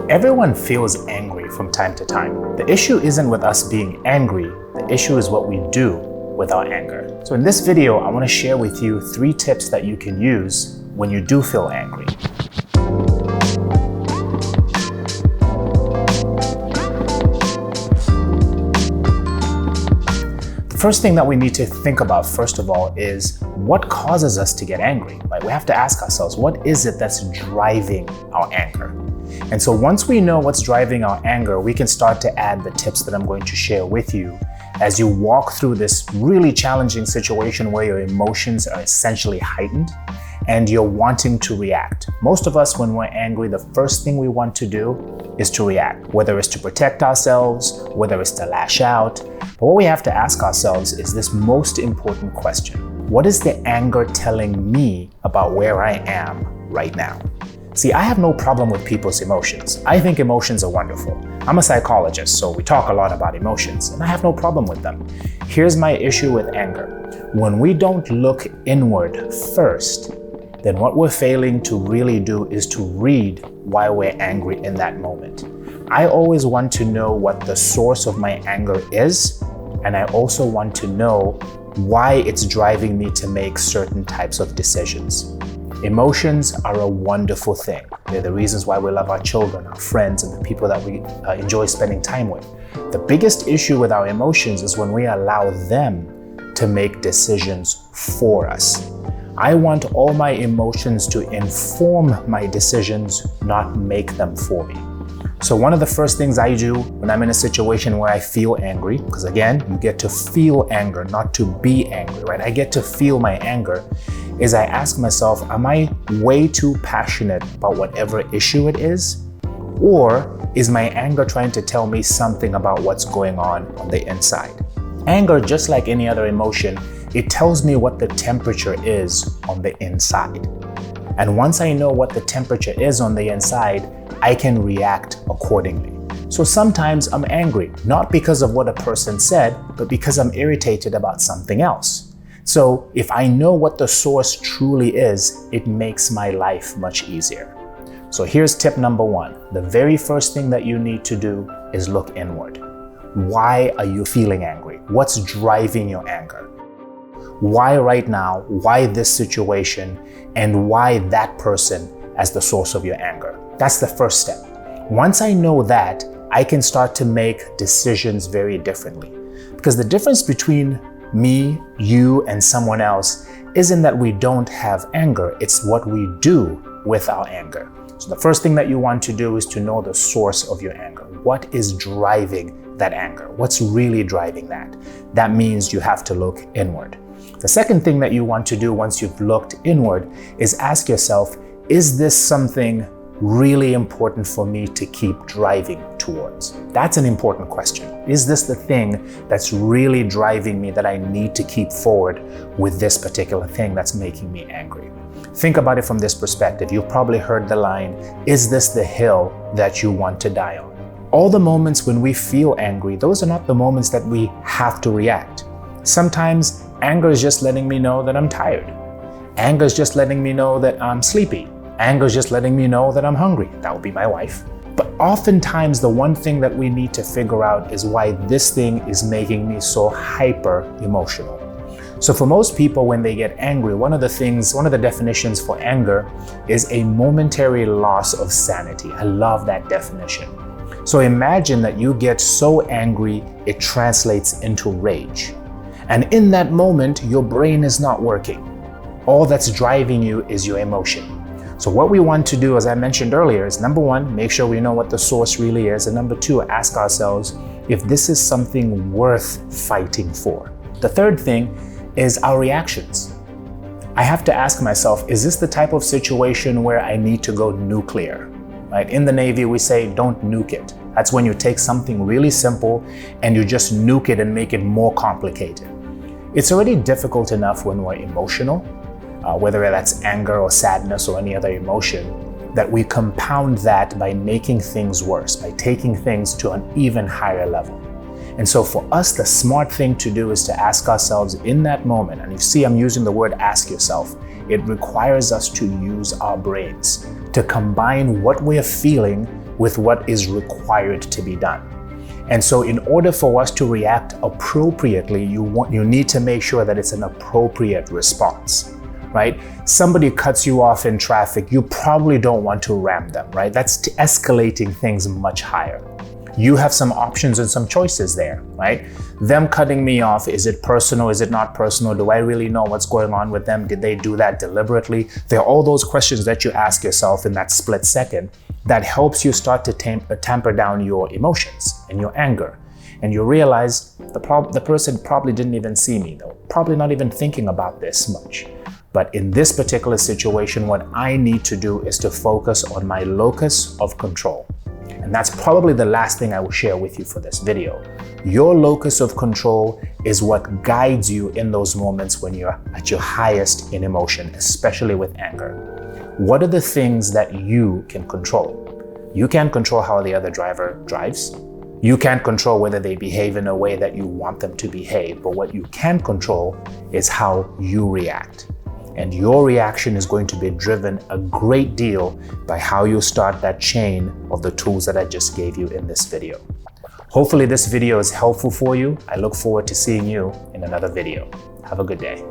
Everyone feels angry from time to time. The issue isn't with us being angry, the issue is what we do with our anger. So in this video, I want to share with you 3 tips that you can use when you do feel angry. The first thing that we need to think about, first of all, is what causes us to get angry. Like, we have to ask ourselves, what is it that's driving our anger? And so once we know what's driving our anger, we can start to add the tips that I'm going to share with you as you walk through this really challenging situation where your emotions are essentially heightened and you're wanting to react. Most of us, when we're angry, the first thing we want to do is to react, whether it's to protect ourselves, whether it's to lash out. But what we have to ask ourselves is this most important question. What is the anger telling me about where I am right now? See, I have no problem with people's emotions. I think emotions are wonderful. I'm a psychologist, so we talk a lot about emotions, and I have no problem with them. Here's my issue with anger. When we don't look inward first, then what we're failing to really do is to read why we're angry in that moment. I always want to know what the source of my anger is, and I also want to know why it's driving me to make certain types of decisions. Emotions are a wonderful thing. They're the reasons why we love our children, our friends, and the people that we enjoy spending time with. The biggest issue with our emotions is when we allow them to make decisions for us. I want all my emotions to inform my decisions, not make them for me. So one of the first things I do when I'm in a situation where I feel angry, because again, you get to feel anger, not to be angry, right? I get to feel my anger, is I ask myself, am I way too passionate about whatever issue it is? Or is my anger trying to tell me something about what's going on the inside? Anger, just like any other emotion, it tells me what the temperature is on the inside. And once I know what the temperature is on the inside, I can react accordingly. So sometimes I'm angry, not because of what a person said, but because I'm irritated about something else. So if I know what the source truly is, it makes my life much easier. So here's tip number 1. The very first thing that you need to do is look inward. Why are you feeling angry? What's driving your anger? Why right now? Why this situation? And why that person as the source of your anger? That's the first step. Once I know that, I can start to make decisions very differently. Because the difference between me, you, and someone else isn't that we don't have anger, it's what we do with our anger. So the first thing that you want to do is to know the source of your anger. What is driving that anger? What's really driving that? That means you have to look inward. The second thing that you want to do once you've looked inward is ask yourself, is this something really important for me to keep driving towards? That's an important question. Is this the thing that's really driving me that I need to keep forward with this particular thing that's making me angry? Think about it from this perspective. You've probably heard the line, is this the hill that you want to die on? All the moments when we feel angry, those are not the moments that we have to react. Sometimes anger is just letting me know that I'm tired. Anger is just letting me know that I'm sleepy. Anger is just letting me know that I'm hungry. That would be my wife. But oftentimes the one thing that we need to figure out is why this thing is making me so hyper emotional. So for most people, when they get angry, one of the definitions for anger is a momentary loss of sanity. I love that definition. So imagine that you get so angry, it translates into rage. And in that moment, your brain is not working. All that's driving you is your emotion. So what we want to do, as I mentioned earlier, is number 1, make sure we know what the source really is. And number 2, ask ourselves if this is something worth fighting for. The third thing is our reactions. I have to ask myself, is this the type of situation where I need to go nuclear? Right? In the Navy, we say, don't nuke it. That's when you take something really simple and you just nuke it and make it more complicated. It's already difficult enough when we're emotional, whether that's anger or sadness or any other emotion, that we compound that by making things worse, by taking things to an even higher level. And so for us, the smart thing to do is to ask ourselves in that moment, and you see I'm using the word ask yourself, it requires us to use our brains, to combine what we're feeling with what is required to be done. And so in order for us to react appropriately, you need to make sure that it's an appropriate response, right? Somebody cuts you off in traffic, you probably don't want to ram them, right? That's escalating things much higher. You have some options and some choices there, right? Them cutting me off, is it personal? Is it not personal? Do I really know what's going on with them? Did they do that deliberately? There are all those questions that you ask yourself in that split second that helps you start to tamper down your emotions and your anger. And you realize the person probably didn't even see me though, probably not even thinking about this much. But in this particular situation, what I need to do is to focus on my locus of control. And that's probably the last thing I will share with you for this video. Your locus of control is what guides you in those moments when you're at your highest in emotion, especially with anger. What are the things that you can control? You can't control how the other driver drives. You can't control whether they behave in a way that you want them to behave, but what you can control is how you react. And your reaction is going to be driven a great deal by how you start that chain of the tools that I just gave you in this video. Hopefully this video is helpful for you. I look forward to seeing you in another video. Have a good day.